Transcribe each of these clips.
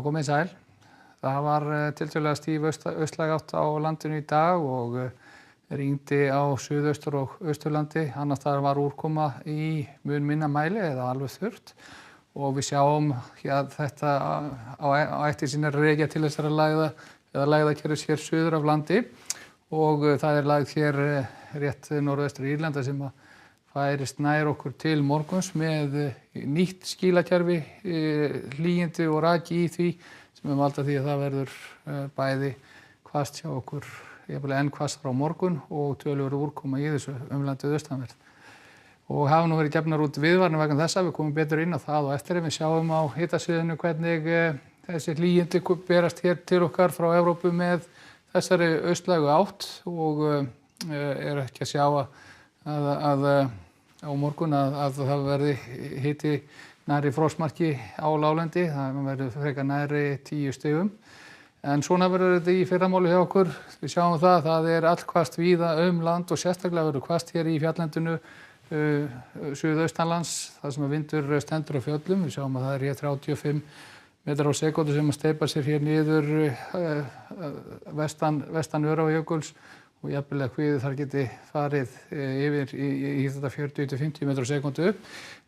komið sæl. Það var tiltölulega stíf austlæg átt á landinu í dag og rigndi á suðaustur- og austurlandi. Annars staðar var úrkoma í mun minna mæli eða alveg þurrt og við sjáum að þetta á eftir sína rekja til þessara lægða eða lægðakerfis hér suður af landi og það lægð hér rétt norðvestur Írlanda sem færist nær okkur til morguns með nýtt skýlakerfi, hlýindi og raki í því sem valda því að það verður bæði hvasst hjá okkur, jafnvel enn hvassara á morgun og töluverð úrkoma í þessu landið austanvert. Og hafa nú verið gefnar út viðvaranir vegna þessa, við komum betur inn á það og eftir við sjáum á hitasviðinu hvernig þessi hlýindi berast hér til okkar frá Evrópu með þessari austlægu átt og ekki að sjá að á morgun að það verði hiti nærri frostmarki á láglendi, það verður frekar nærri 10 stigum. En svona verður þetta í fyrramáli hjá okkur. Við sjáum það er allhvasst víða land og sérstaklega verður hvasst hér í fjallendinu suðaustanlands, þar sem vindur stendur á fjöllum. Við sjáum að það hér 35 metrar á sekúndu sem steypa sér hér niður vestan Öræfajökuls og jafnvel að hviðið þar geti farið yfir í þetta 40-50 metrar á sekúndu.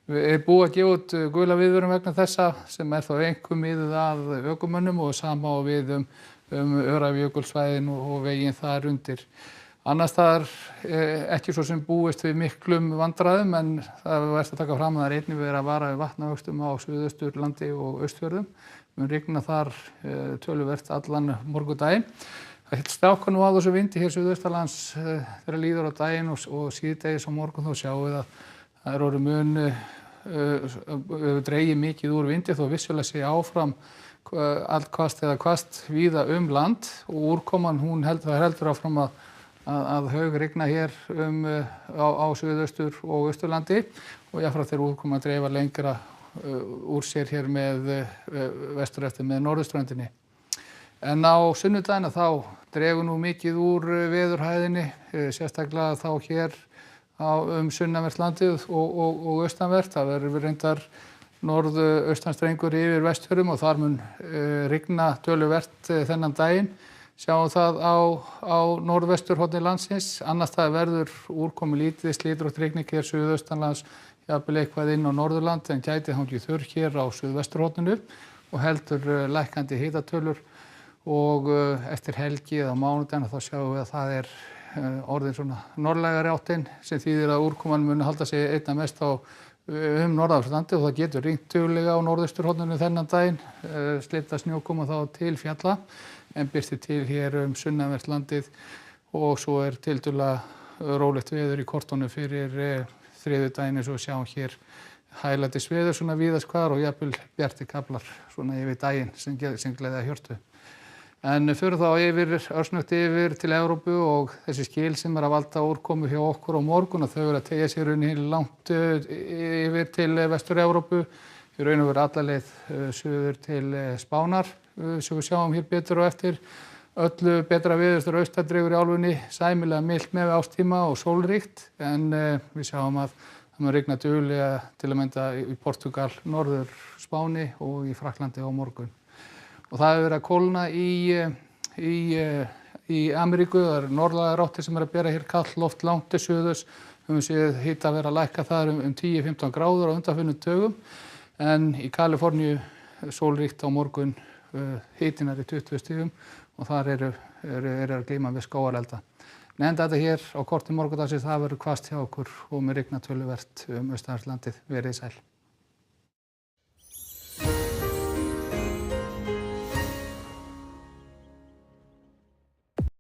Við búið að gefa út gula viðvörun vegna þessa sem þá einkum miðað að ökumönnum og sama á við Öræfajökulssvæðin og veginn þar undir. Annars staðar ekki svo sem búist við miklum vandræðum en það verður að taka fram að það einnig verið að vara við vatnavöxtum á Suðausturlandi og Austfjörðum. Mun rigna þar töluvert allan morgundaginn. Það strákar nú á þessu vindi hér suðaustanlands þegar líður á daginn og síðdegis á morgun þá sjáum við að það orðið mun dregið mikið úr vindi þó vissulega sé áfram allhvasst eða hvasst víða land og úrkoman það heldur áfram að haug rigna hér á suðaustur og austurlandi og jafnframt þegar úrkoman dreifa lengra úr sér hér með vestur eftir með norðurströndinni. En á sunnudaginn þá dregur nú mikið úr veðurhæðinni, sérstaklega þá hér sunnanvert landið og austanvert. Það verður reyndar norðaustanstrengur yfir Vestfjörðum og þar mun rigna töluvert þennan daginn. Sjáum það á norðvesturhorni landsins. Annars staðar verður úrkomu lítið slitrótt rigning hér suðaustanlands, jafnvel eitthvað inn á Norðurland en gæti hangið þurr hér á suðvesturhorninu og heldur lækkandi hitatölur og eftir helgi eða mánudaginn þá sjáum við að það orðin svona norðlægari áttin sem þýðir að úrkoman mun halda sig einna mest á norðausturlandi og það getur rignt duglega á norðausturhorninu þennan daginn, slita snjókoma þá til fjalla en birtir til hér sunnanvert landið og svo tiltölulega rólegt veður í kortunum fyrir þriðjudaginn eins og sjáum hér hæglætis veður svona víðast hvar og jafnvel bjartir kaflar svona yfir daginn sem gleðja hjörtu. En fyrir þá örsnögt yfir til Evrópu og þessi skil sem að valda úrkomu hjá okkur á morgun og þau að teygja sér langt yfir til Vestur-Evrópu, í raun og veru alla leið suður til Spánar, sem við sjáum hér betur og eftir. Öllu betra veður þegar austandregur í álfunni, sæmilega milt með ástíma og sólríkt, en við sjáum að það mun rigna duglega til að mynda í Portúgal, Norður Spáni og í Frakklandi á morgun. Og það hefur verið að kólna í Ameríku, það norðlægar áttir sem að bera hér kalt loft langt til suðurs. Við höfum séð hita vera að lækka þar 10-15 gráður á undanförnum dögum, en í Kaliforníu sólríkt á morgun, hitinn í 20 stigum og þar eru að glíma við skógarelda. En þetta hér á korti morgundagsins það verður hvasst hjá okkur og með rigna töluvert austanvert landið. Verið sæl.